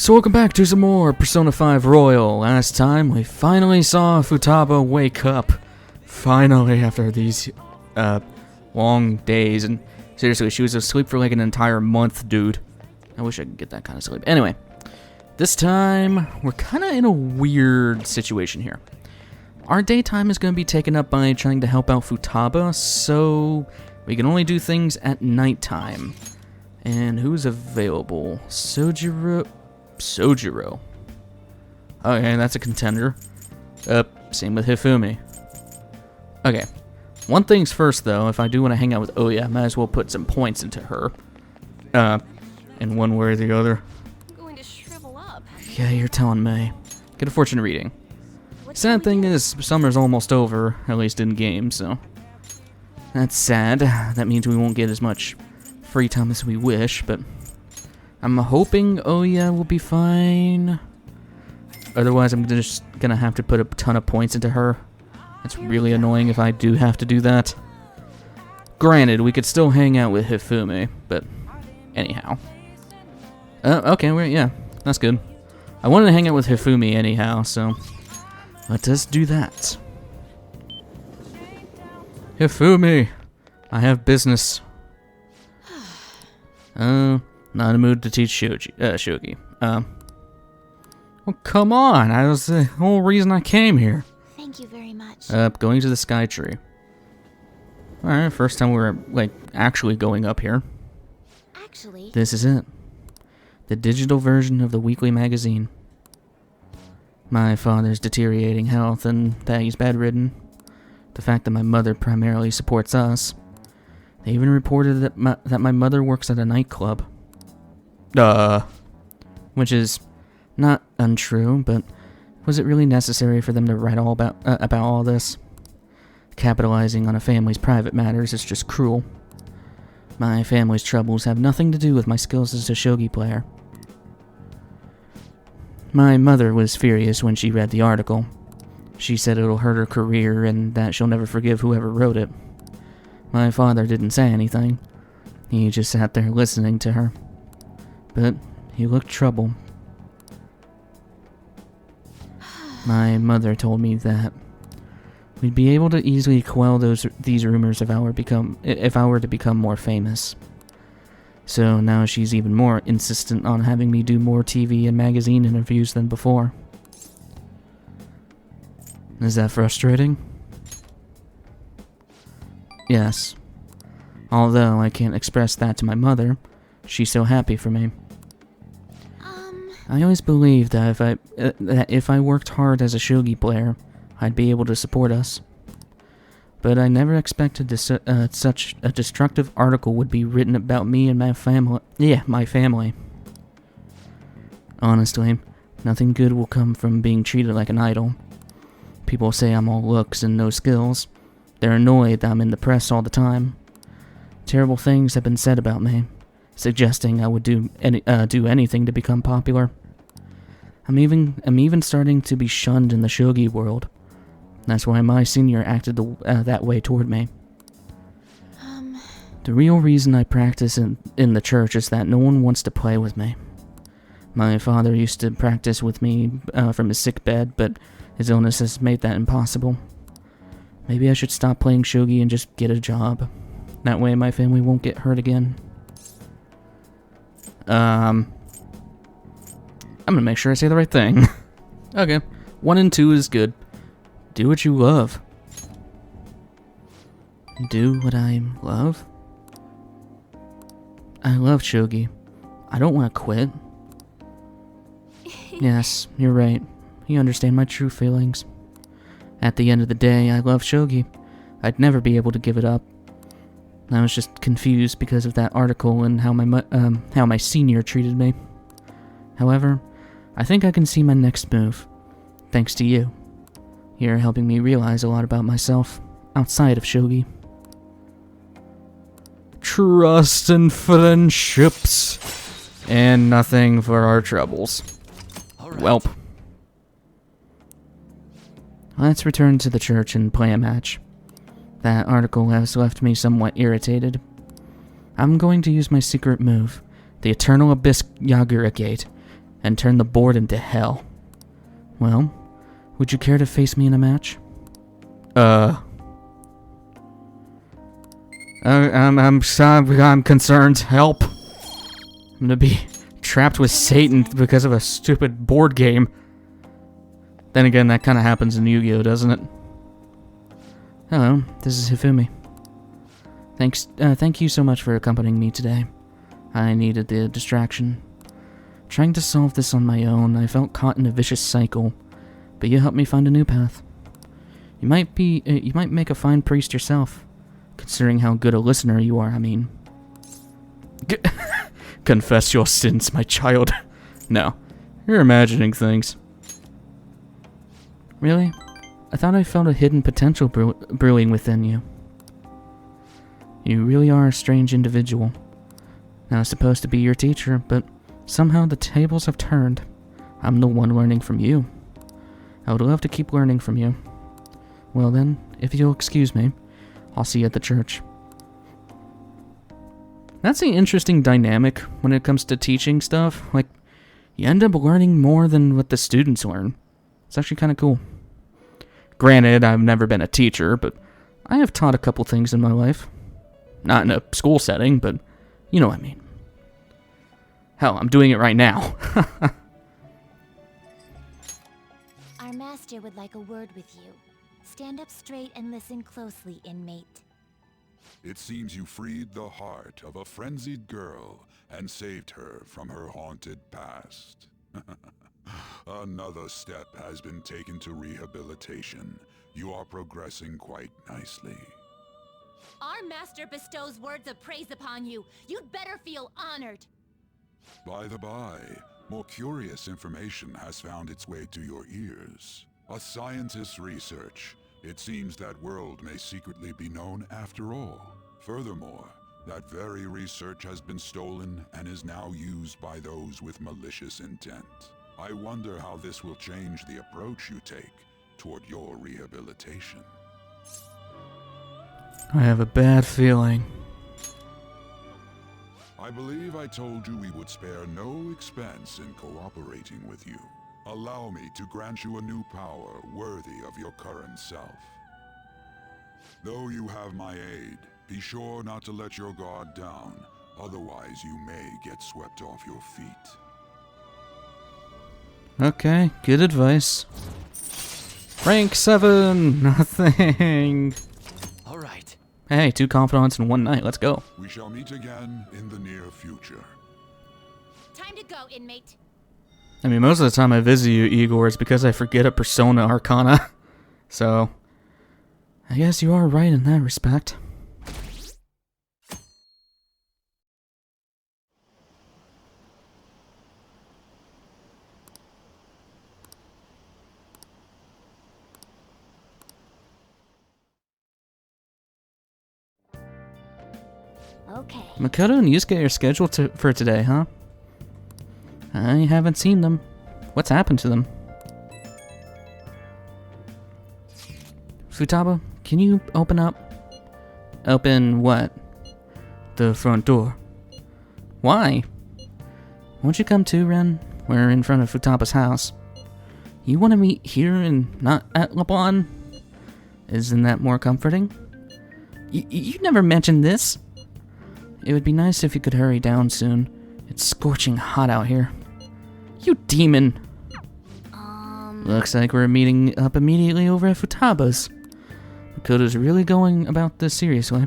So welcome back to some more Persona 5 Royal. Last time we finally saw Futaba wake up. Finally, after these long days. And seriously, she was asleep for like an entire month, dude. I wish I could get that kind of sleep. Anyway, this time we're kind of in a weird situation here. Our daytime is going to be taken up by trying to help out Futaba, so we can only do things at nighttime. And who's available? Sojiro. Okay, that's a contender. Same with Hifumi. Okay. One thing's first, though. If I do want to hang out with Oya, I might as well put some points into her. In one way or the other. I'm going to shrivel up. Yeah, you're telling me. Get a fortune reading. Sad thing is, summer's almost over, at least in game, so... That's sad. That means we won't get as much free time as we wish, but... I'm hoping Oya will be fine. Otherwise, I'm just gonna have to put a ton of points into her. It's really annoying if I do have to do that. Granted, we could still hang out with Hifumi, but anyhow. Okay, yeah, that's good. I wanted to hang out with Hifumi anyhow, so let us do that. Hifumi, I have business. Not in the mood to teach Shogi. Well, come on. That was the whole reason I came here. Thank you very much. Going to the Sky Tree. Alright, first time we're, like, actually going up here. Actually, This is it. The digital version of the weekly magazine. My father's deteriorating health and that he's bedridden. The fact that my mother primarily supports us. They even reported that my mother works at a nightclub. Which is not untrue, but was it really necessary for them to write all about all this? Capitalizing on a family's private matters is just cruel. My family's troubles have nothing to do with my skills as a shogi player. My mother was furious when she read the article. She said it'll hurt her career and that she'll never forgive whoever wrote it. My father didn't say anything. He just sat there listening to her. But he looked troubled. My mother told me that we'd be able to easily quell these rumors if I were to become more famous. So now she's even more insistent on having me do more TV and magazine interviews than before. Is that frustrating? Yes. Although I can't express that to my mother, she's so happy for me. I always believed that if I worked hard as a shogi player, I'd be able to support us. But I never expected such a destructive article would be written about me and my family. Yeah, my family. Honestly, nothing good will come from being treated like an idol. People say I'm all looks and no skills. They're annoyed that I'm in the press all the time. Terrible things have been said about me, suggesting I would do anything to become popular. I'm even starting to be shunned in the shogi world. That's why my senior acted that way toward me. The real reason I practice in the church is that no one wants to play with me. My father used to practice with me from his sickbed, but his illness has made that impossible. Maybe I should stop playing shogi and just get a job. That way my family won't get hurt again. I'm gonna make sure I say the right thing. Okay. 1 and 2 is good. Do what you love. Do what I love? I love shogi. I don't want to quit. Yes, you're right. You understand my true feelings. At the end of the day, I love shogi. I'd never be able to give it up. I was just confused because of that article and how my senior treated me. However, I think I can see my next move, thanks to you. You're helping me realize a lot about myself, outside of shogi. Trust and friendships, and nothing for our troubles. Right. Welp. Let's return to the church and play a match. That article has left me somewhat irritated. I'm going to use my secret move, the Eternal Abyss Yagura Gate, and turn the board into hell. Well, would you care to face me in a match? I'm concerned. Help. I'm gonna be trapped with Satan because of a stupid board game. Then again, that kind of happens in Yu-Gi-Oh, doesn't it? Hello, this is Hifumi. Thank you so much for accompanying me today. I needed the distraction. Trying to solve this on my own, I felt caught in a vicious cycle, but you helped me find a new path. You might make a fine priest yourself, considering how good a listener you are, I mean. Confess your sins, my child. No, you're imagining things. Really? I thought I felt a hidden potential brewing within you. You really are a strange individual. I was supposed to be your teacher, but somehow the tables have turned. I'm the one learning from you. I would love to keep learning from you. Well then, if you'll excuse me, I'll see you at the church. That's an interesting dynamic when it comes to teaching stuff. Like, you end up learning more than what the students learn. It's actually kind of cool. Granted, I've never been a teacher, but I have taught a couple things in my life. Not in a school setting, but you know what I mean. Hell, I'm doing it right now. Our master would like a word with you. Stand up straight and listen closely, inmate. It seems you freed the heart of a frenzied girl and saved her from her haunted past. Another step has been taken to rehabilitation. You are progressing quite nicely. Our master bestows words of praise upon you. You'd better feel honored. By the by, more curious information has found its way to your ears. A scientist's research. It seems that world may secretly be known after all. Furthermore, that very research has been stolen and is now used by those with malicious intent. I wonder how this will change the approach you take toward your rehabilitation. I have a bad feeling. I believe I told you we would spare no expense in cooperating with you. Allow me to grant you a new power worthy of your current self. Though you have my aid, be sure not to let your guard down, otherwise you may get swept off your feet. Okay, good advice. Rank 7! Nothing! Alright. Hey, 2 confidants in one night, let's go. We shall meet again in the near future. Time to go, inmate. I mean, most of the time I visit you, Igor, it's because I forget a Persona Arcana. So, I guess you are right in that respect. Okay. Makoto and Yusuke are scheduled for today, huh? I haven't seen them. What's happened to them? Futaba, can you open up? Open what? The front door. Why? Won't you come too, Ren? We're in front of Futaba's house. You want to meet here and not at Laban? Isn't that more comforting? You never mentioned this. It would be nice if you could hurry down soon. It's scorching hot out here. You demon! Looks like we're meeting up immediately over at Futaba's. Makoto's really going about this seriously.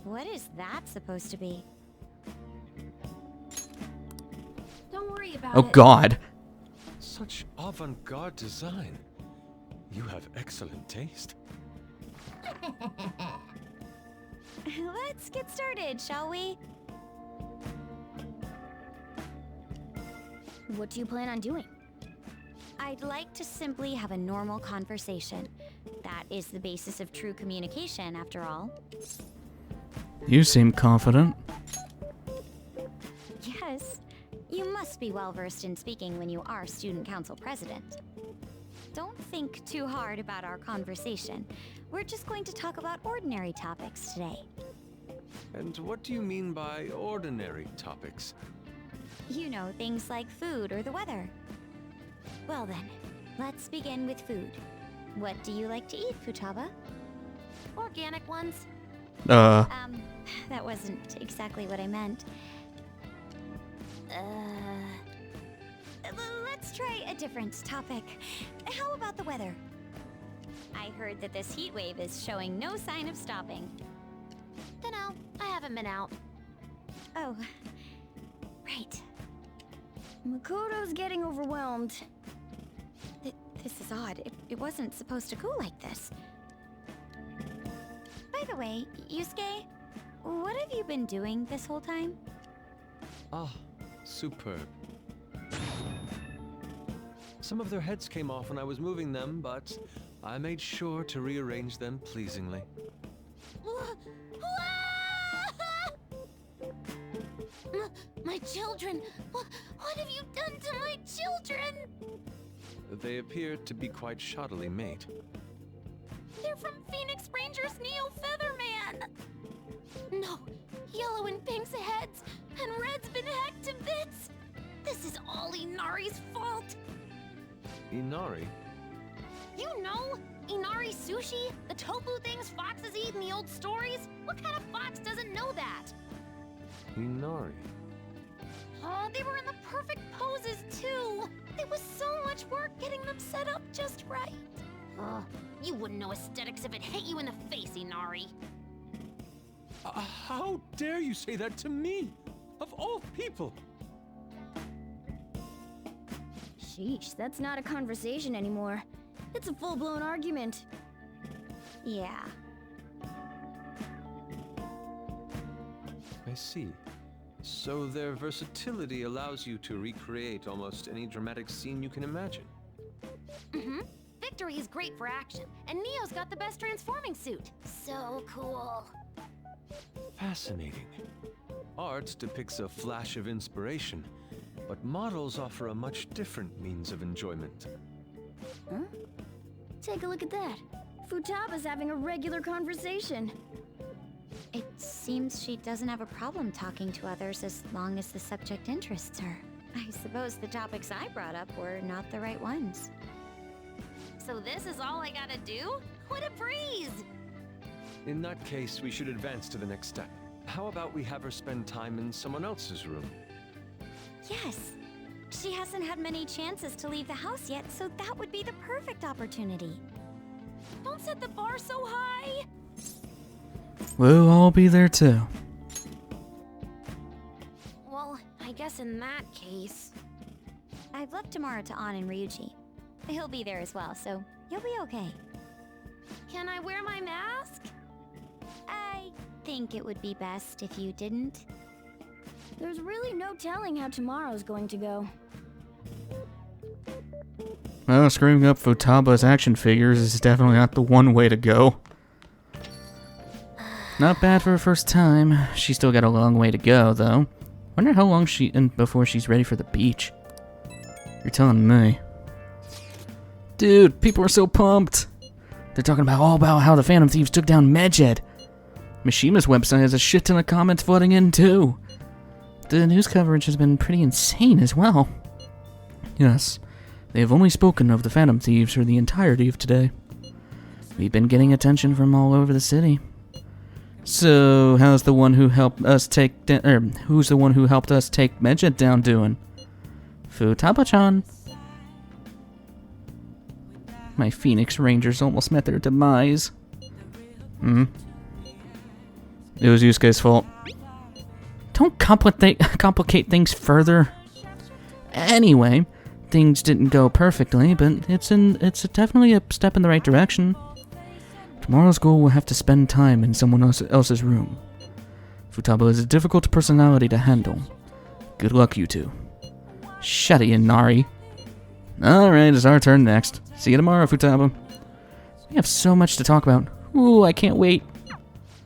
What is that supposed to be? Don't worry about Oh god. Such avant-garde design. You have excellent taste. Let's get started, shall we? What do you plan on doing? I'd like to simply have a normal conversation. That is the basis of true communication, after all. You seem confident. Yes, you must be well versed in speaking when you are student council president. Don't think too hard about our conversation. we're just going to talk about ordinary topics today. And what do you mean by ordinary topics? You know, things like food or the weather. Well then, let's begin with food. What do you like to eat, Futaba? Organic ones. That wasn't exactly what I meant. Let's try a different topic. How about the weather? I heard that this heat wave is showing no sign of stopping. Dunno, I haven't been out. Oh, right. Makoto's getting overwhelmed. This is odd. It wasn't supposed to go like this. By the way, Yusuke, what have you been doing this whole time? Ah, superb. Some of their heads came off when I was moving them, but I made sure to rearrange them pleasingly. My children! What have you done to my children? They appear to be quite shoddily made. They're from Phoenix Rangers Neo Featherman! No, Yellow and Pink's heads, and Red's been hacked to bits! This is all Inari's fault! Inari? You know, Inari sushi? The tofu things foxes eat in the old stories? What kind of fox doesn't know that? Inari? Oh, they were in the perfect poses, too! It was so much work getting them set up just right. You wouldn't know aesthetics if it hit you in the face, Inari. How dare you say that to me? Of all people! Sheesh, that's not a conversation anymore. It's a full-blown argument. Yeah. I see. So their versatility allows you to recreate almost any dramatic scene you can imagine. Mm-hmm. Victory is great for action, and Neo's got the best transforming suit. So cool. Fascinating. Art depicts a flash of inspiration, but models offer a much different means of enjoyment. Huh? Take a look at that. Futaba's having a regular conversation. It seems she doesn't have a problem talking to others as long as the subject interests her. I suppose the topics I brought up were not the right ones. So this is all I gotta do? What a breeze! In that case, we should advance to the next step. How about we have her spend time in someone else's room? Yes. She hasn't had many chances to leave the house yet, so that would be the perfect opportunity. Don't set the bar so high! We'll all be there too. Well, I guess in that case... I've left tomorrow to An and Ryuji. He'll be there as well, so you'll be okay. Can I wear my mask? I think it would be best if you didn't. There's really no telling how tomorrow's going to go. Well, screwing up Futaba's action figures is definitely not the one way to go. Not bad for her first time. She's still got a long way to go, though. Wonder how long before she's ready for the beach. You're telling me. Dude, people are so pumped. They're talking all about how the Phantom Thieves took down Medjed. Mishima's website has a shit ton of comments flooding in, too. The news coverage has been pretty insane as well. Yes, they have only spoken of the Phantom Thieves for the entirety of today. We've been getting attention from all over the city. So, how's the one who helped us take who's the one who helped us take Medjed down doing? Futaba-chan. My Phoenix Rangers almost met their demise. It was Yusuke's fault. Don't complicate things further. Anyway, things didn't go perfectly, but it's definitely a step in the right direction. Tomorrow's goal will have to spend time in someone else's room. Futaba is a difficult personality to handle. Good luck, you two. Shut it, Inari. Alright, it's our turn next. See you tomorrow, Futaba. We have so much to talk about. Ooh, I can't wait.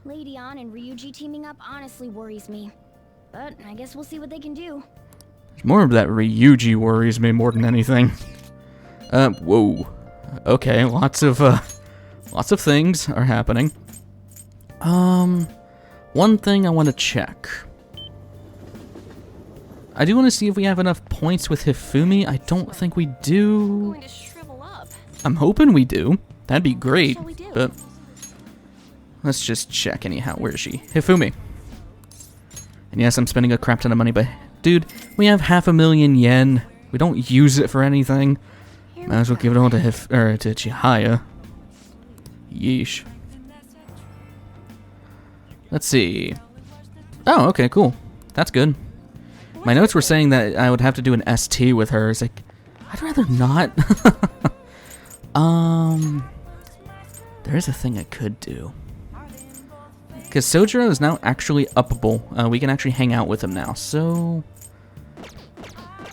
Lady An and Ryuji teaming up honestly worries me. But I guess we'll see what they can do. More of that Ryuji worries me more than anything. Whoa. Okay, lots of Lots of things are happening. One thing I want to check. I do want to see if we have enough points with Hifumi. I don't think we do. Going to shrivel up. I'm hoping we do. That'd be great, What shall we do? but let's just check anyhow. Where is she? Hifumi. And yes, I'm spending a crap ton of money, but dude, we have 500,000 yen. We don't use it for anything. Might as well give it all to to Chihaya. Yeesh. Let's see. Oh, okay, cool. That's good. My notes were saying that I would have to do an ST with her. It's like, I'd rather not. There is a thing I could do. Because Sojiro is now actually uppable. We can actually hang out with him now. So,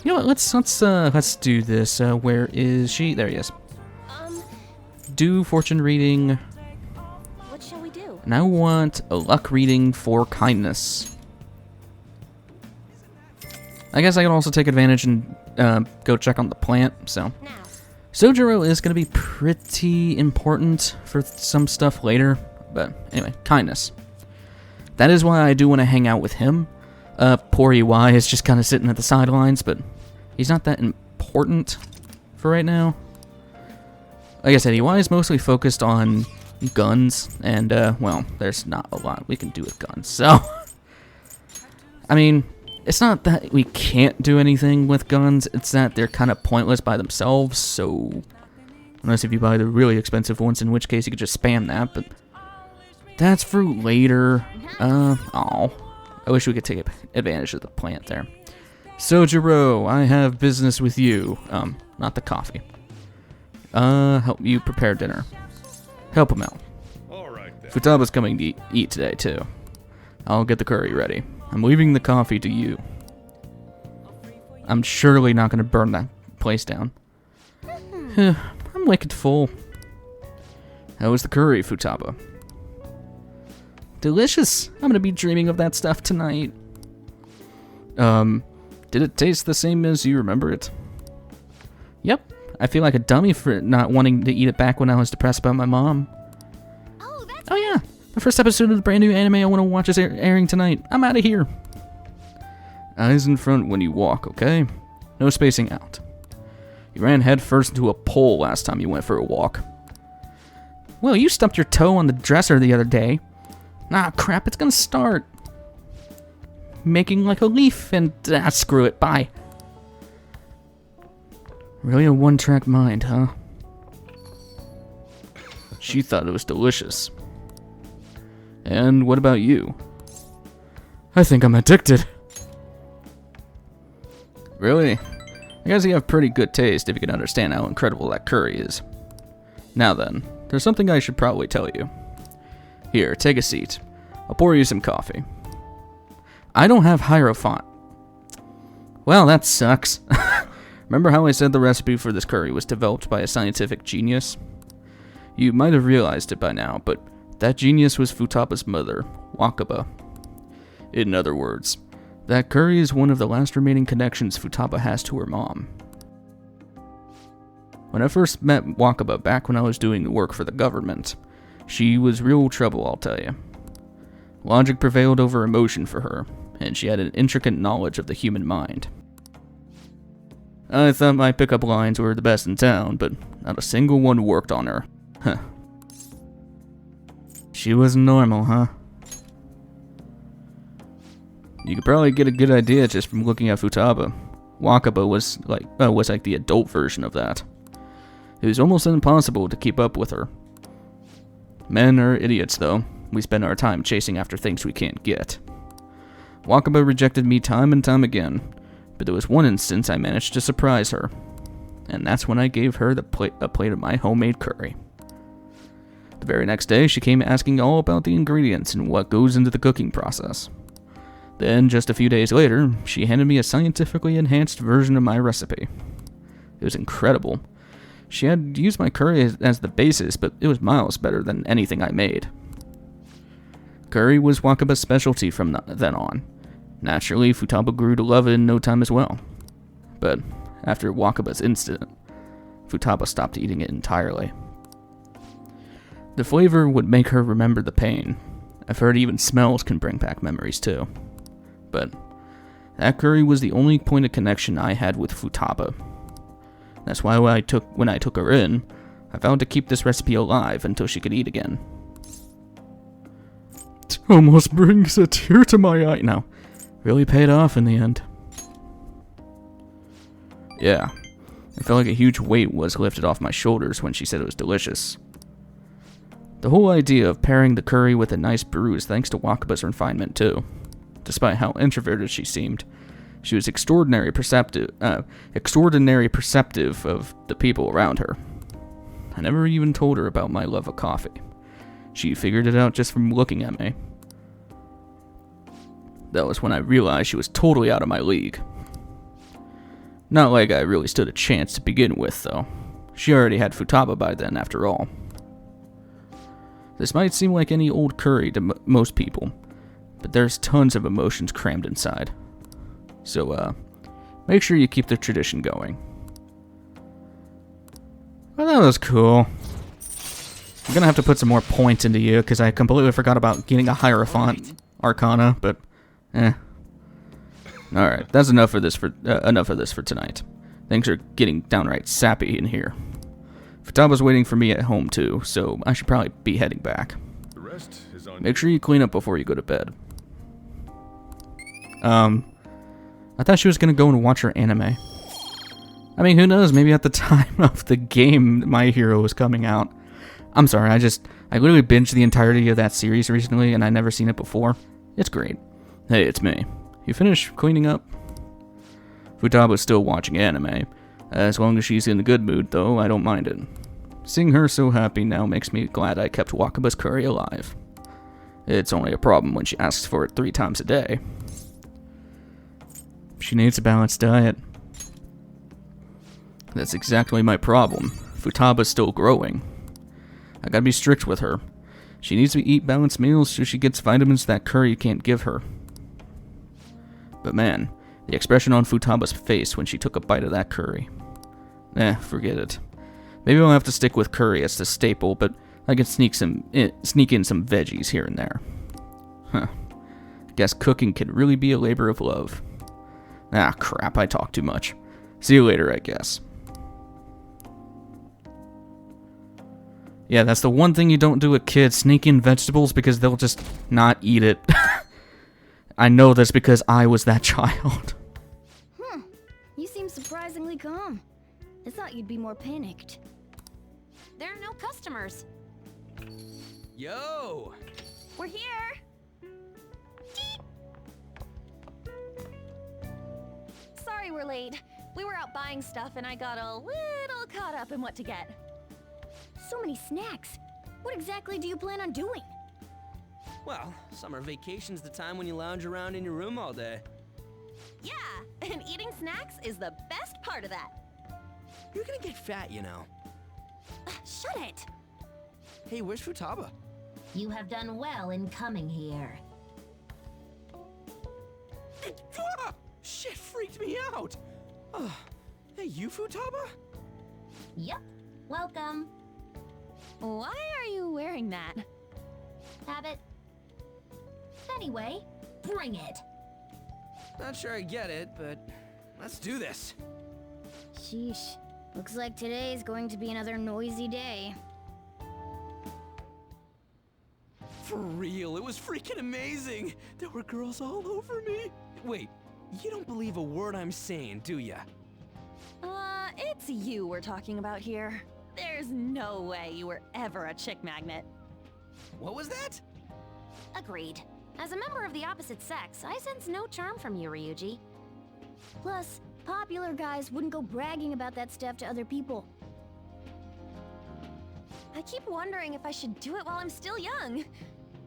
you know what? Let's do this. Where is she? There he is. Do fortune reading. What shall we do? And I want a luck reading for kindness. I guess I can also take advantage and go check on the plant. So, Now. Sojiro is going to be pretty important for some stuff later. But anyway, kindness. That is why I do want to hang out with him. Poor EY is just kind of sitting at the sidelines, but he's not that important for right now. Like I said, EY is mostly focused on guns, and, well, there's not a lot we can do with guns, so... I mean, it's not that we can't do anything with guns, it's that they're kind of pointless by themselves, so... Unless if you buy the really expensive ones, in which case you could just spam that, but... That's for later. I wish we could take advantage of the plant there. Sojiro, I have business with you. Not the coffee. Help you prepare dinner. Help him out. All right then. Futaba's coming to eat today, too. I'll get the curry ready. I'm leaving the coffee to you. I'm surely not going to burn that place down. I'm wicked full. How was the curry, Futaba? Delicious. I'm gonna be dreaming of that stuff tonight. Did it taste the same as you remember it? Yep. I feel like a dummy for not wanting to eat it back when I was depressed about my mom. Oh yeah. The first episode of the brand new anime I want to watch is airing tonight. I'm out of here. Eyes in front when you walk, okay? No spacing out. You ran headfirst into a pole last time you went for a walk. Well, you stumped your toe on the dresser the other day. Ah, crap, it's gonna start. Making like a leaf and... screw it, bye. Really a one-track mind, huh? She thought it was delicious. And what about you? I think I'm addicted. Really? I guess you have pretty good taste if you can understand how incredible that curry is. Now then, there's something I should probably tell you. Here, take a seat. I'll pour you some coffee. I don't have Hierophant. Well, that sucks. Remember how I said the recipe for this curry was developed by a scientific genius? You might have realized it by now, but that genius was Futaba's mother, Wakaba. In other words, that curry is one of the last remaining connections Futaba has to her mom. When I first met Wakaba back when I was doing the work for the government, she was real trouble, I'll tell you. Logic prevailed over emotion for her, and she had an intricate knowledge of the human mind. I thought my pickup lines were the best in town, but not a single one worked on her. Huh. She wasn't normal, huh? You could probably get a good idea just from looking at Futaba. Wakaba was like the adult version of that. It was almost impossible to keep up with her. Men are idiots, though. We spend our time chasing after things we can't get. Wakaba rejected me time and time again, but there was one instance I managed to surprise her. And that's when I gave her a plate of my homemade curry. The very next day, she came asking all about the ingredients and what goes into the cooking process. Then, just a few days later, she handed me a scientifically enhanced version of my recipe. It was incredible. She had used my curry as the basis, but it was miles better than anything I made. Curry was Wakaba's specialty from then on. Naturally, Futaba grew to love it in no time as well. But after Wakaba's incident, Futaba stopped eating it entirely. The flavor would make her remember the pain. I've heard even smells can bring back memories too. But that curry was the only point of connection I had with Futaba. That's why when I took her in, I vowed to keep this recipe alive until she could eat again. It almost brings a tear to my eye. No, really paid off in the end. Yeah, I felt like a huge weight was lifted off my shoulders when she said it was delicious. The whole idea of pairing the curry with a nice brew is thanks to Wakaba's refinement too. Despite how introverted she seemed, she was extraordinarily perceptive of the people around her. I never even told her about my love of coffee. She figured it out just from looking at me. That was when I realized she was totally out of my league. Not like I really stood a chance to begin with, though. She already had Futaba by then, after all. This might seem like any old curry to most people, but there's tons of emotions crammed inside. So, make sure you keep the tradition going. Well, that was cool. I'm gonna have to put some more points into you, because I completely forgot about getting a Hierophant Arcana, but, Alright, that's enough of this for tonight. Things are getting downright sappy in here. Futaba's waiting for me at home too, so I should probably be heading back. The rest is on. Make sure you clean up before you go to bed. I thought she was gonna go and watch her anime. I mean, who knows, maybe at the time of the game My Hero was coming out. I'm sorry, I literally binged the entirety of that series recently and I never seen it before. It's great. Hey, it's me. You finished cleaning up? Futaba's still watching anime. As long as she's in a good mood, though, I don't mind it. Seeing her so happy now makes me glad I kept Wakaba's curry alive. It's only a problem when she asks for it 3 times a day. She needs a balanced diet. That's exactly my problem. Futaba's still growing. I gotta be strict with her. She needs to eat balanced meals so she gets vitamins that curry can't give her. But man, the expression on Futaba's face when she took a bite of that curry. Forget it. Maybe I'll have to stick with curry as the staple, but I can sneak in some veggies here and there. Huh. Guess cooking can really be a labor of love. Ah, crap, I talk too much. See you later, I guess. Yeah, that's the one thing you don't do with kids, sneak in vegetables because they'll just not eat it. I know this because I was that child. You seem surprisingly calm. I thought you'd be more panicked. There are no customers. Yo! We're here. Sorry we're late. We were out buying stuff and I got a little caught up in what to get. So many snacks. What exactly do you plan on doing? Well, summer vacation's the time when you lounge around in your room all day. Yeah, and eating snacks is the best part of that. You're gonna get fat, you know. Shut it. Hey, where's Futaba? You have done well in coming here. Ah! Shit freaked me out! Hey, you Futaba? Yep. Welcome. Why are you wearing that? Habit. Anyway, bring it. Not sure I get it, but let's do this. Sheesh. Looks like today's going to be another noisy day. For real, it was freaking amazing! There were girls all over me! Wait, you don't believe a word I'm saying, do ya? It's you we're talking about here. There's no way you were ever a chick magnet. What was that? Agreed. As a member of the opposite sex, I sense no charm from you, Ryuji. Plus, popular guys wouldn't go bragging about that stuff to other people. I keep wondering if I should do it while I'm still young.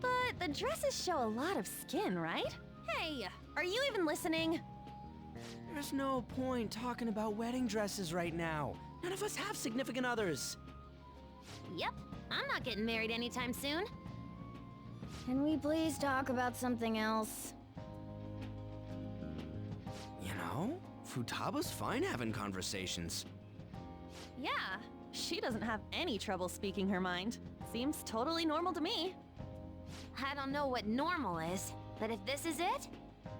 But the dresses show a lot of skin, right? Hey, are you even listening? There's no point talking about wedding dresses right now. None of us have significant others. Yep. I'm not getting married anytime soon. Can we please talk about something else? You know, Futaba's fine having conversations. Yeah, she doesn't have any trouble speaking her mind. Seems totally normal to me. I don't know what normal is, but if this is it,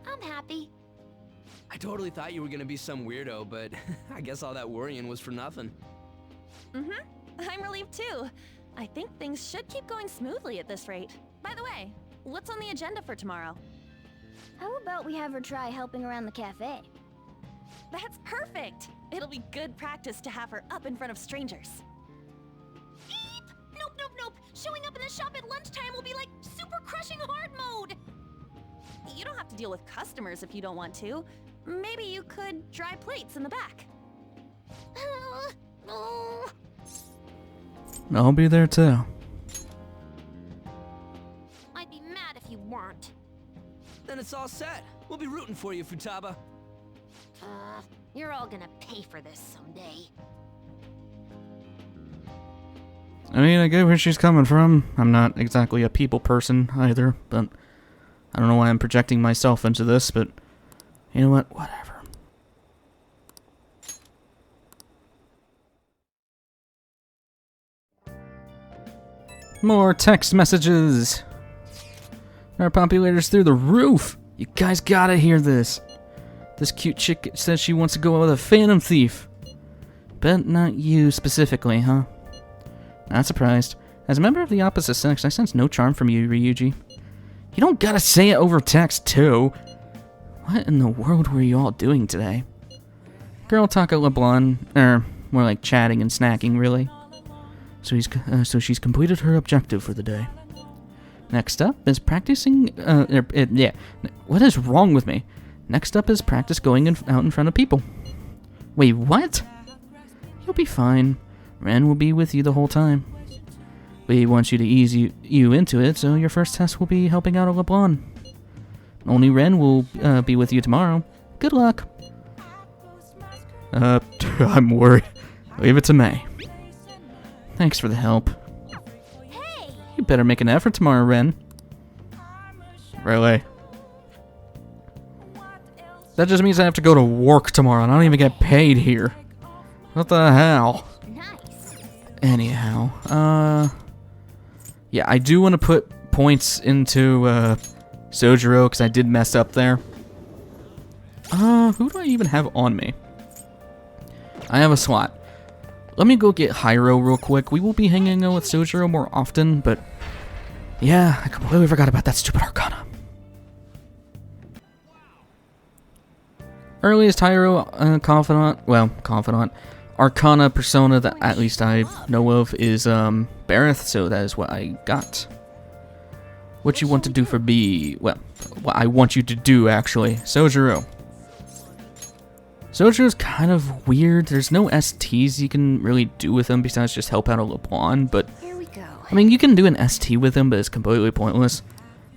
I'm happy. I totally thought you were gonna be some weirdo, but I guess all that worrying was for nothing. I'm relieved too. I think things should keep going smoothly at this rate. By the way, what's on the agenda for tomorrow? How about we have her try helping around the cafe? That's perfect! It'll be good practice to have her up in front of strangers. Eep! Nope, nope, nope! Showing up in the shop at lunchtime will be like super crushing hard mode! You don't have to deal with customers if you don't want to. Maybe you could dry plates in the back. I'll be there too. I'd be mad if you weren't. Then it's all set. We'll be rooting for you, Futaba. You're all gonna pay for this someday. I mean, I get where she's coming from. I'm not exactly a people person either, but I don't know why I'm projecting myself into this, but you know what? Whatever. More text messages. Our populator's through the roof. You guys gotta hear this. This cute chick says she wants to go out with a phantom thief. Bet not you specifically, huh? Not surprised. As a member of the opposite sex, I sense no charm from you, Ryuji. You don't gotta say it over text, too. What in the world were you all doing today? Girl talk at LeBlanc, more like chatting and snacking, really. So she's completed her objective for the day. Next up is practicing, what is wrong with me? Next up is practice going out in front of people. Wait, what? You'll be fine. Ren will be with you the whole time. We want you to ease you into it, so your first test will be helping out a LeBlanc. Only Ren will be with you tomorrow. Good luck. I'm worried. Leave it to May. Thanks for the help. Hey! You better make an effort tomorrow, Ren. Really? That just means I have to go to work tomorrow and I don't even get paid here. What the hell? Nice. Anyhow, yeah, I do want to put points into, Sojiro, because I did mess up there. Who do I even have on me? I have a slot. Let me go get Hyro real quick. We will be hanging out with Sojiro more often, but yeah, I completely forgot about that stupid Arcana. Earliest Hyro confidant, Arcana persona that at least I know of is Bareth, so that is what I got. What you want to do for B? Well, what I want you to do actually, Sojiro. Sojiro's kind of weird. There's no STs you can really do with him besides just help out a LeBlanc, but Here we go. I mean, you can do an ST with him, but it's completely pointless.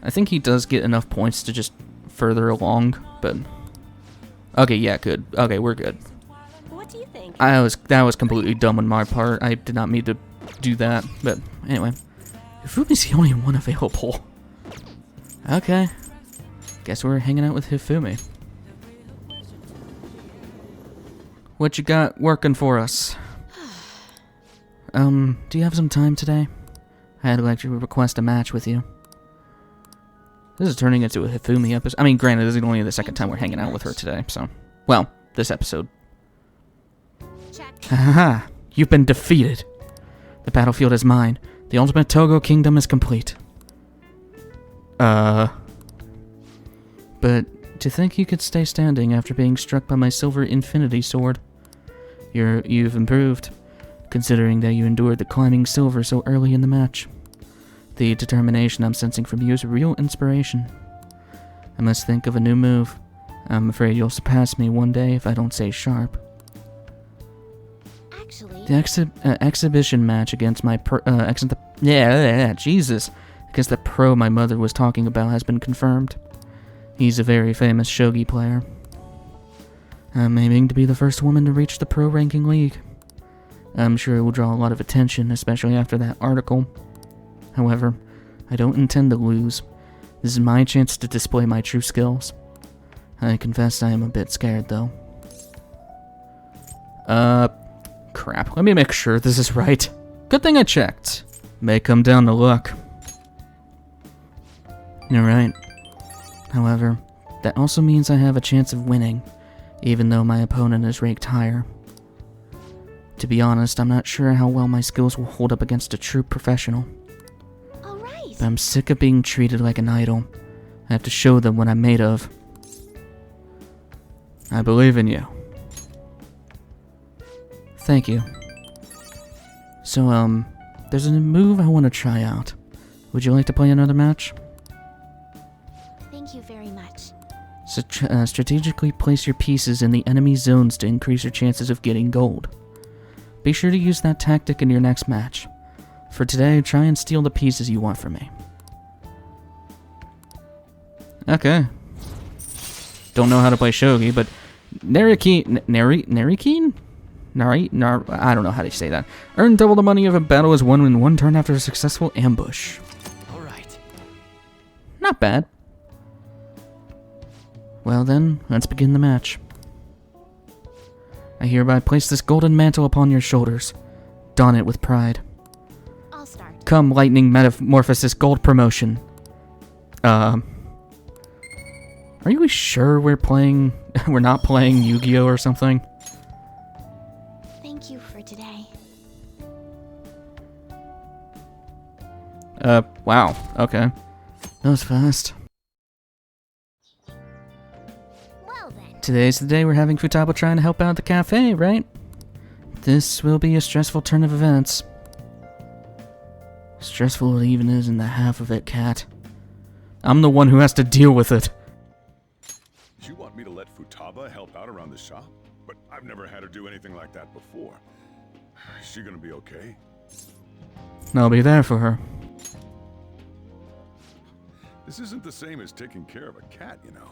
I think he does get enough points to just further along, but okay, yeah, good. Okay, we're good. What do you think? That was completely dumb on my part. I did not mean to do that, but anyway. Hifumi's the only one available. Okay. Guess we're hanging out with Hifumi. What you got working for us? Do you have some time today? I'd like to request a match with you. This is turning into a Hifumi episode. I mean, granted, this is only the second time we're hanging out with her today, so... Well, this episode. Check. Haha, you've been defeated. The battlefield is mine. The ultimate Togo kingdom is complete. But to think you could stay standing after being struck by my silver infinity sword. You've improved, considering that you endured the climbing silver so early in the match. The determination I'm sensing from you is a real inspiration. I must think of a new move. I'm afraid you'll surpass me one day if I don't stay sharp. Actually, The exhibition match against my against the pro my mother was talking about has been confirmed. He's a very famous shogi player. I'm aiming to be the first woman to reach the pro ranking league. I'm sure it will draw a lot of attention, especially after that article. However, I don't intend to lose. This is my chance to display my true skills. I confess I am a bit scared, though. Crap. Let me make sure this is right. Good thing I checked. May come down to luck. You're right. However, that also means I have a chance of winning, even though my opponent is ranked higher. To be honest, I'm not sure how well my skills will hold up against a true professional. Alright. But I'm sick of being treated like an idol. I have to show them what I'm made of. I believe in you. Thank you. So, there's a move I want to try out. Would you like to play another match? Thank you very much. Strategically place your pieces in the enemy zones to increase your chances of getting gold. Be sure to use that tactic in your next match. For today, try and steal the pieces you want from me. Okay. Don't know how to play shogi, but Narikeen, I don't know how to say that. Earn double the money if a battle is won in one turn after a successful ambush. Alright. Not bad. Well then, let's begin the match. I hereby place this golden mantle upon your shoulders. Don it with pride. I'll start. Come, lightning metamorphosis gold promotion. Are you sure we're not playing Yu-Gi-Oh or something? Thank you for today. Wow, okay. That was fast. Well then. Today's the day we're having Futaba trying to help out the cafe, right? This will be a stressful turn of events. Stressful it even is in the half of it, Cat. I'm the one who has to deal with it. You want me to let Futaba help out around the shop? But I've never had her do anything like that before. Is she gonna be okay? I'll be there for her. This isn't the same as taking care of a cat, you know.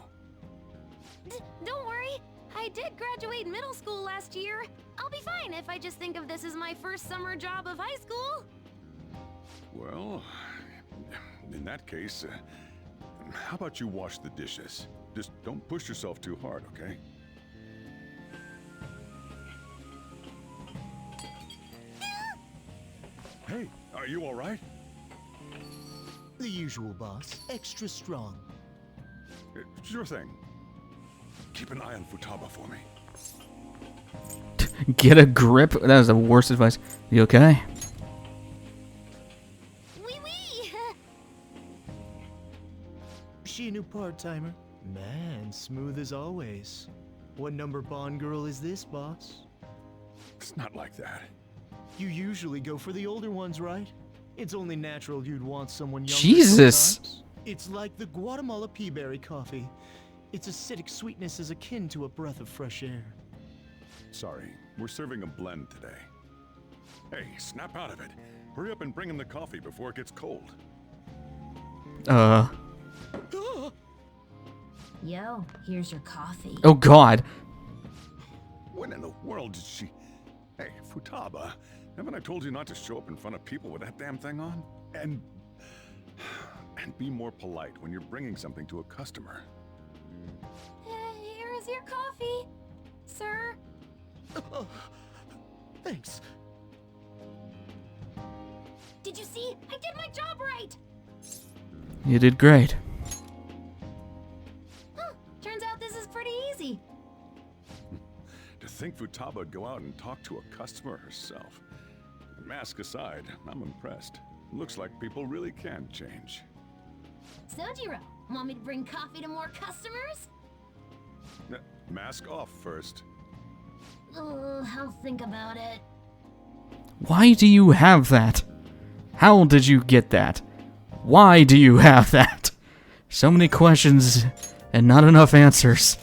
Don't worry. I did graduate middle school last year. I'll be fine if I just think of this as my first summer job of high school. Well, in that case, how about you wash the dishes? Just don't push yourself too hard, okay? Hey, are you all right? The usual, boss. Extra strong. Sure thing. Keep an eye on Futaba for me. Get a grip? That was the worst advice. You okay? Wee wee. She a new part-timer? Man, smooth as always. What number Bond girl is this, boss? It's not like that. You usually go for the older ones, right? It's only natural you'd want someone younger. Jesus. Sometimes. It's like the Guatemala peaberry coffee. Its acidic sweetness is akin to a breath of fresh air. Sorry, we're serving a blend today. Hey, snap out of it. Hurry up and bring him the coffee before it gets cold. Yo, here's your coffee. Oh god. When in the world did she... Hey, Futaba, haven't I told you not to show up in front of people with that damn thing on? And be more polite when you're bringing something to a customer. Here is your coffee, sir. Thanks. Did you see? I did my job right. You did great. Huh, turns out this is pretty easy. To think Futaba would go out and talk to a customer herself. Mask aside, I'm impressed. Looks like people really can change. Sojiro, want me to bring coffee to more customers? Mask off first. I'll think about it. Why do you have that? How did you get that? Why do you have that? So many questions and not enough answers.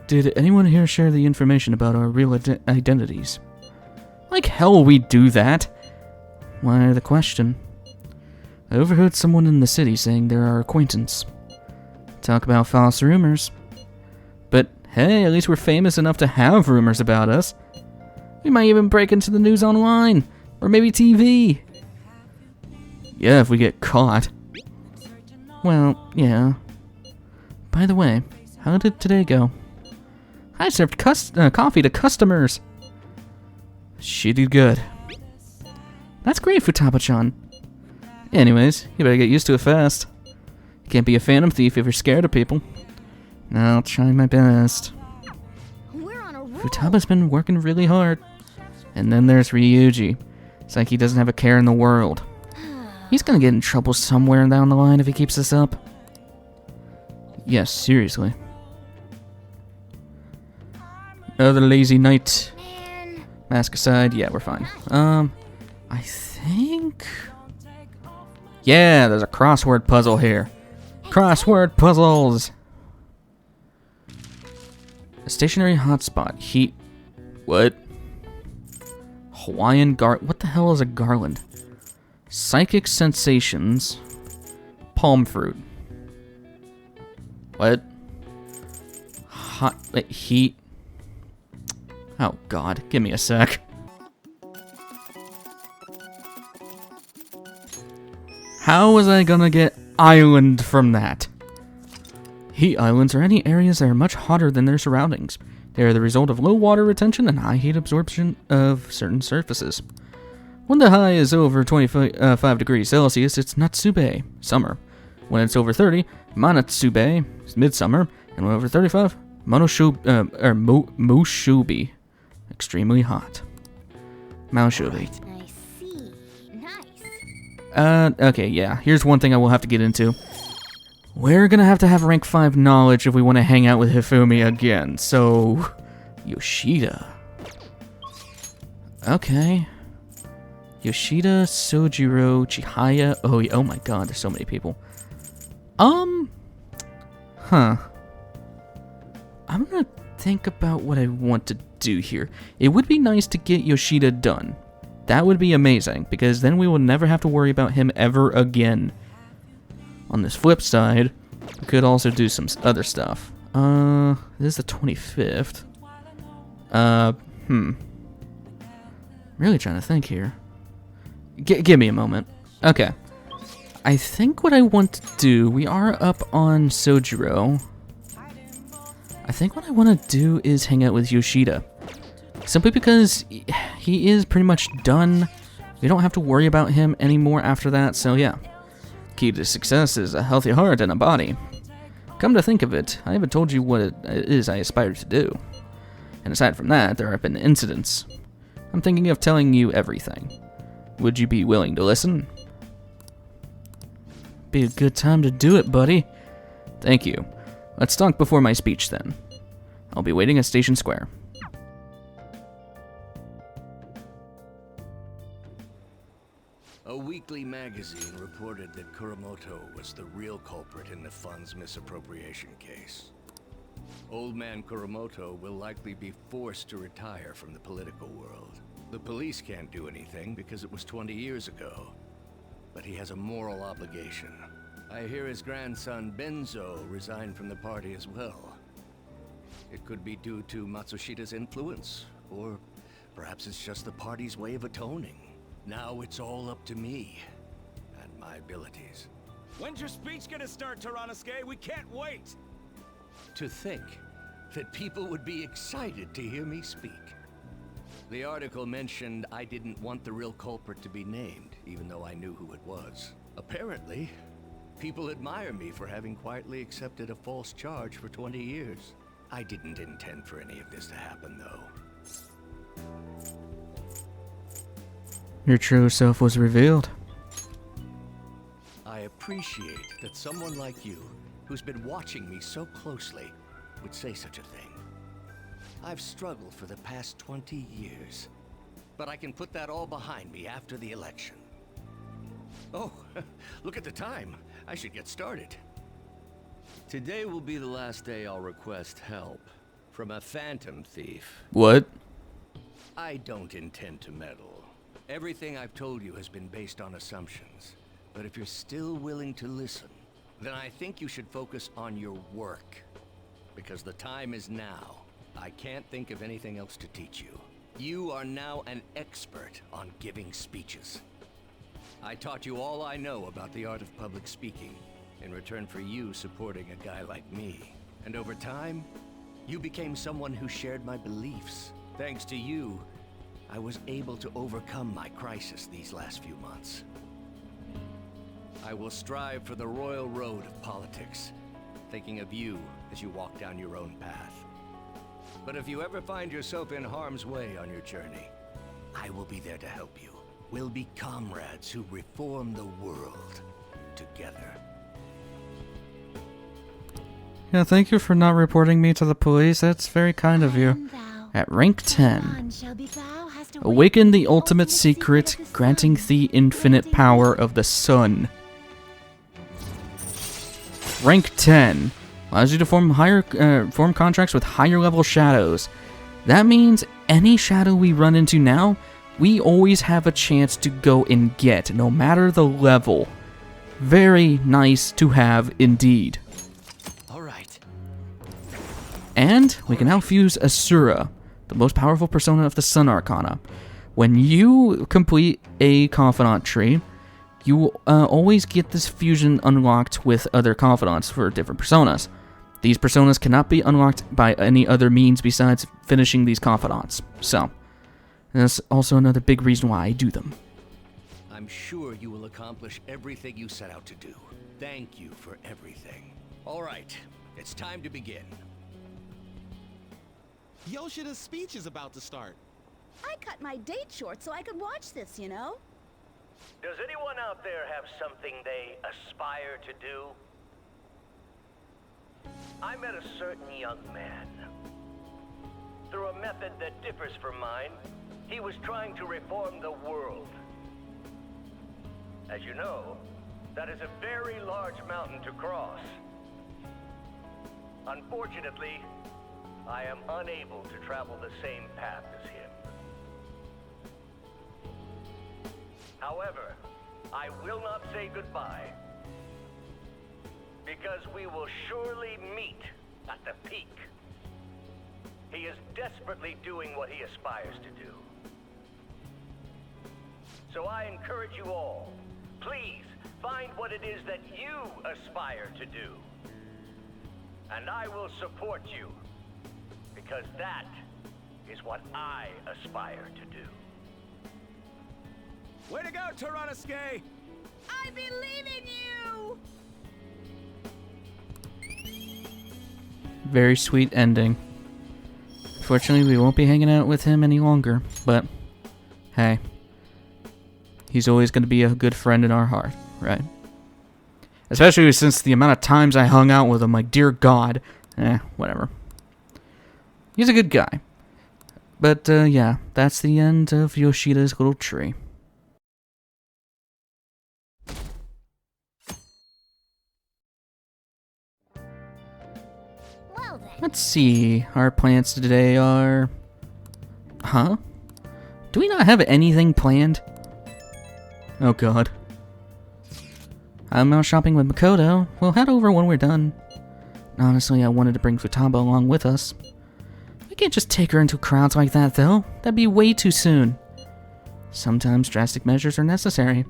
Did anyone here share the information about our real identities? Like hell we do that. Why the question? I overheard someone in the city saying they're our acquaintance. Talk about false rumors. But hey, at least we're famous enough to have rumors about us. We might even break into the news online. Or maybe TV. Yeah, if we get caught. Well, yeah. By the way, how did today go? I served coffee to customers. She did good. That's great, Futaba-chan. Anyways, you better get used to it fast. You can't be a phantom thief if you're scared of people. I'll try my best. We're on a roll. Futaba's been working really hard. And then there's Ryuji. It's like he doesn't have a care in the world. He's gonna get in trouble somewhere down the line if he keeps this up. Yes, seriously. Another lazy night. Man. Mask aside, yeah, we're fine. I think... Yeah, there's a crossword puzzle here. Crossword puzzles! A stationary hotspot. Heat... What? Hawaiian what the hell is a garland? Psychic sensations. Palm fruit. What? Hot... Wait, heat... Oh god, give me a sec. How was I gonna get island from that? Heat islands are any areas that are much hotter than their surroundings. They are the result of low water retention and high heat absorption of certain surfaces. When the high is over 25 degrees Celsius, it's Natsube, summer. When it's over 30, Manatsube, midsummer. And when over 35, Mushubi, extremely hot. Maushubi. I see. Nice. Okay, yeah. Here's one thing I will have to get into. We're gonna have to have rank 5 knowledge if we want to hang out with Hifumi again. So, Yoshida. Okay. Yoshida, Sojiro, Chihaya. Oh my god, there's so many people. Huh. I'm gonna think about what I want to do here. It would be nice to get Yoshida done. That would be amazing, because then we will never have to worry about him ever again. On this flip side, we could also do some other stuff. This is the 25th. Really trying to think here. Give me a moment. Okay. I think what I want to do, we are up on Sojiro. I think what I want to do is hang out with Yoshida. Simply because he is pretty much done. We don't have to worry about him anymore after that, so yeah. Key to success is a healthy heart and a body. Come to think of it, I haven't told you what it is I aspire to do. And aside from that, there have been incidents. I'm thinking of telling you everything. Would you be willing to listen? Be a good time to do it, buddy. Thank you. Let's talk before my speech, then. I'll be waiting at Station Square. A weekly magazine reported that Kuramoto was the real culprit in the fund's misappropriation case. Old man Kuramoto will likely be forced to retire from the political world. The police can't do anything because it was 20 years ago. But he has a moral obligation. I hear his grandson Benzo resigned from the party as well. It could be due to Matsushida's influence, or perhaps it's just the party's way of atoning. Now it's all up to me and my abilities. When's your speech gonna start, Tyranosuke? We can't wait! To think that people would be excited to hear me speak. The article mentioned I didn't want the real culprit to be named, even though I knew who it was. Apparently, people admire me for having quietly accepted a false charge for 20 years. I didn't intend for any of this to happen, though. Your true self was revealed. I appreciate that someone like you, who's been watching me so closely, would say such a thing. I've struggled for the past 20 years, but I can put that all behind me after the election. Oh, look at the time. I should get started. Today will be the last day I'll request help from a phantom thief. What? I don't intend to meddle. Everything I've told you has been based on assumptions. But if you're still willing to listen, then I think you should focus on your work. Because the time is now. I can't think of anything else to teach you. You are now an expert on giving speeches. I taught you all I know about the art of public speaking in return for you supporting a guy like me. And over time, you became someone who shared my beliefs. Thanks to you, I was able to overcome my crisis these last few months. I will strive for the royal road of politics, thinking of you as you walk down your own path. But if you ever find yourself in harm's way on your journey, I will be there to help you. We'll be comrades who reform the world together. Yeah, thank you for not reporting me to the police. That's very kind of you. At rank 10, awaken the ultimate secret, granting the infinite power of the sun. Rank 10 allows you to form contracts with higher level shadows. That means any shadow we run into now, we always have a chance to go and get, no matter the level. Very nice to have indeed. Alright. And we can now fuse Asura, the most powerful persona of the Sun Arcana. When you complete a confidant tree, you always get this fusion unlocked with other confidants for different personas. These personas cannot be unlocked by any other means besides finishing these confidants. So, that's also another big reason why I do them. I'm sure you will accomplish everything you set out to do. Thank you for everything. All right, it's time to begin. Yoshida's speech is about to start. I cut my date short so I could watch this, you know? Does anyone out there have something they aspire to do? I met a certain young man. Through a method that differs from mine, he was trying to reform the world. As you know, that is a very large mountain to cross. Unfortunately, I am unable to travel the same path as him. However, I will not say goodbye, because we will surely meet at the peak. He is desperately doing what he aspires to do. So I encourage you all, please find what it is that you aspire to do. And I will support you, because that is what I aspire to do. Way to go, Toranosuke! I believe in you! Very sweet ending. Fortunately, we won't be hanging out with him any longer, but hey, he's always going to be a good friend in our heart, right? Especially since the amount of times I hung out with him, like, dear God. Whatever. He's a good guy. But, yeah, that's the end of Yoshida's little tree. Well then. Let's see. Our plans today are... Huh? Do we not have anything planned? Oh god. I'm out shopping with Makoto. We'll head over when we're done. Honestly, I wanted to bring Futaba along with us. We can't just take her into crowds like that, though. That'd be way too soon. Sometimes drastic measures are necessary.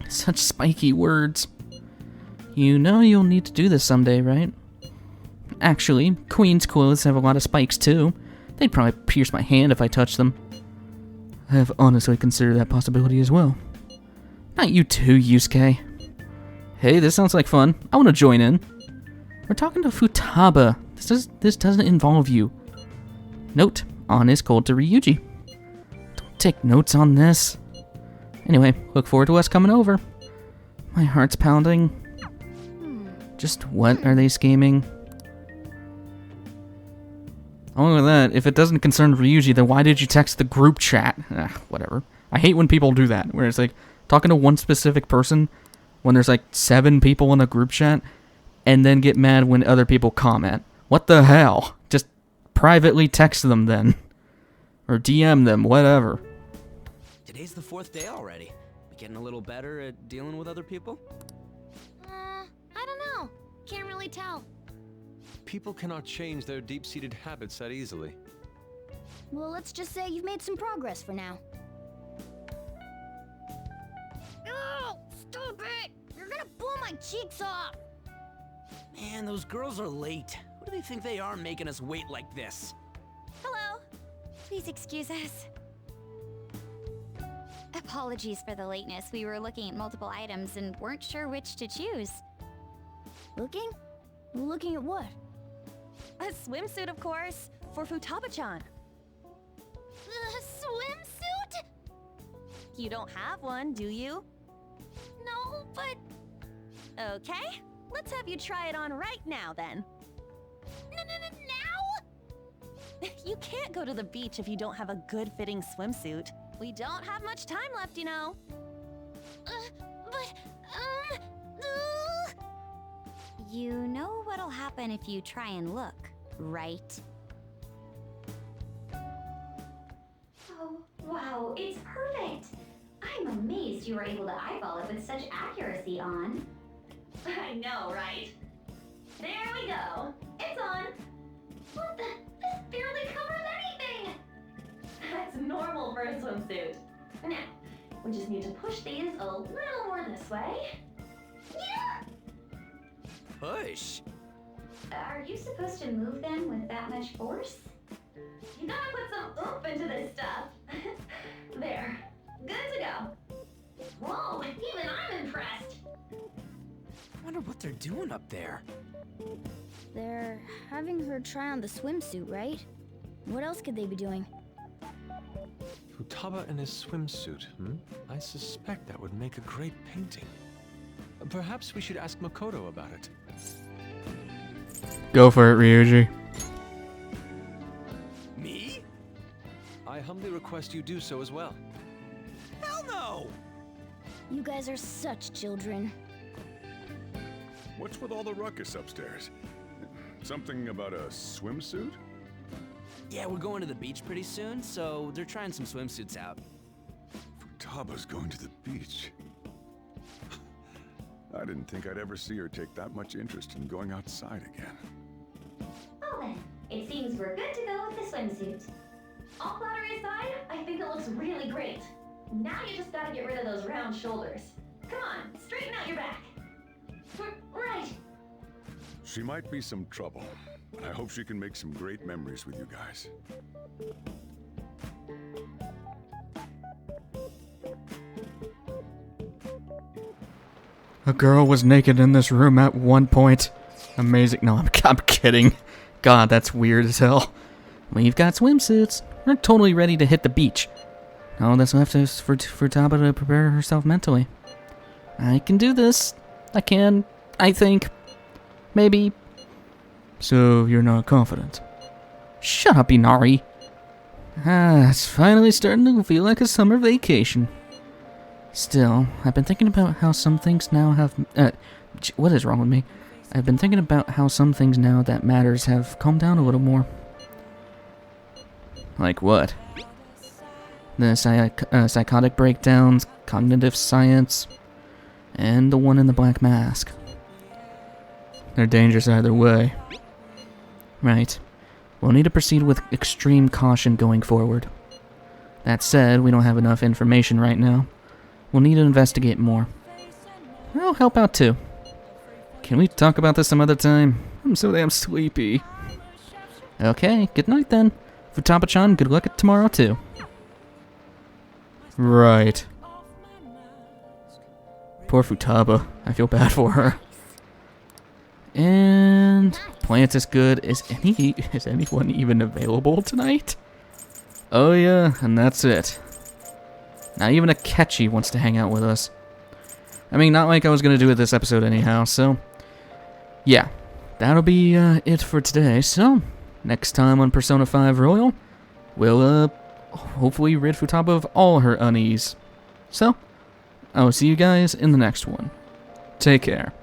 Such spiky words. You know you'll need to do this someday, right? Actually, Queen's clothes have a lot of spikes, too. They'd probably pierce my hand if I touched them. I have honestly considered that possibility as well. Not you too, Yusuke. Hey, this sounds like fun. I want to join in. We're talking to Futaba. This doesn't involve you. Note, On is cold to Ryuji. Don't take notes on this. Anyway, look forward to us coming over. My heart's pounding. Just what are they scheming? Along with that, if it doesn't concern Ryuji, then why did you text the group chat? Whatever. I hate when people do that, where it's like, talking to one specific person, when there's like 7 people in a group chat, and then get mad when other people comment. What the hell? Just privately text them then. Or DM them, whatever. Today's the 4th day already. We getting a little better at dealing with other people? I don't know. Can't really tell. People cannot change their deep-seated habits that easily. Well, let's just say you've made some progress for now. Oh, stop it! You're gonna blow my cheeks off! Man, those girls are late. Who do they think they are making us wait like this? Hello. Please excuse us. Apologies for the lateness. We were looking at multiple items and weren't sure which to choose. Looking? Looking at what? A swimsuit, of course, for Futaba-chan. The swimsuit? You don't have one, do you? No, but... Okay, let's have you try it on right now, then. Now? You can't go to the beach if you don't have a good-fitting swimsuit. We don't have much time left, you know. You know what'll happen if you try and look, right? Oh, wow, it's perfect! I'm amazed you were able to eyeball it with such accuracy on. I know, right? There we go. It's on. What the? This barely covers anything! That's normal for a swimsuit. Now, we just need to push these a little more this way. Yeah! Push? Are you supposed to move them with that much force? You gotta put some oomph into this stuff. There. Good to go. Whoa, even I'm impressed. I wonder what they're doing up there. They're having her try on the swimsuit, right? What else could they be doing? Futaba in his swimsuit, I suspect that would make a great painting. Perhaps we should ask Makoto about it. Go for it, Ryuji. Me? I humbly request you do so as well. Hell no! You guys are such children. What's with all the ruckus upstairs? Something about a swimsuit? Yeah, we're going to the beach pretty soon, so they're trying some swimsuits out. Futaba's going to the beach. I didn't think I'd ever see her take that much interest in going outside again. Well then, it seems we're good to go with the swimsuit. All flattery aside, I think it looks really great. Now you just gotta get rid of those round shoulders. Come on, straighten out your back. Right. She might be some trouble, but I hope she can make some great memories with you guys. A girl was naked in this room at one point. Amazing. No, I'm kidding. God, that's weird as hell. We've got swimsuits. We're totally ready to hit the beach. All that's left is for Futaba to prepare herself mentally. I can do this. I can. I think. Maybe. So, you're not confident? Shut up, Inari. It's finally starting to feel like a summer vacation. Still, I've been thinking about how some things now have... what is wrong with me? I've been thinking about how some things now that matters have calmed down a little more. Like what? The psychotic breakdowns, cognitive science, and the one in the black mask. They're dangerous either way. Right. We'll need to proceed with extreme caution going forward. That said, we don't have enough information right now. We'll need to investigate more. I'll help out too. Can we talk about this some other time? I'm so damn sleepy. Okay, good night then. Futaba-chan, good luck at tomorrow too. Right. Poor Futaba. I feel bad for her. And plant is good. Is anyone even available tonight? Oh yeah, and that's it. Not even Akechi wants to hang out with us. I mean, not like I was gonna do it this episode anyhow, so... Yeah, that'll be it for today, so... Next time on Persona 5 Royal, we'll hopefully rid Futaba of all her unease. So, I'll see you guys in the next one. Take care.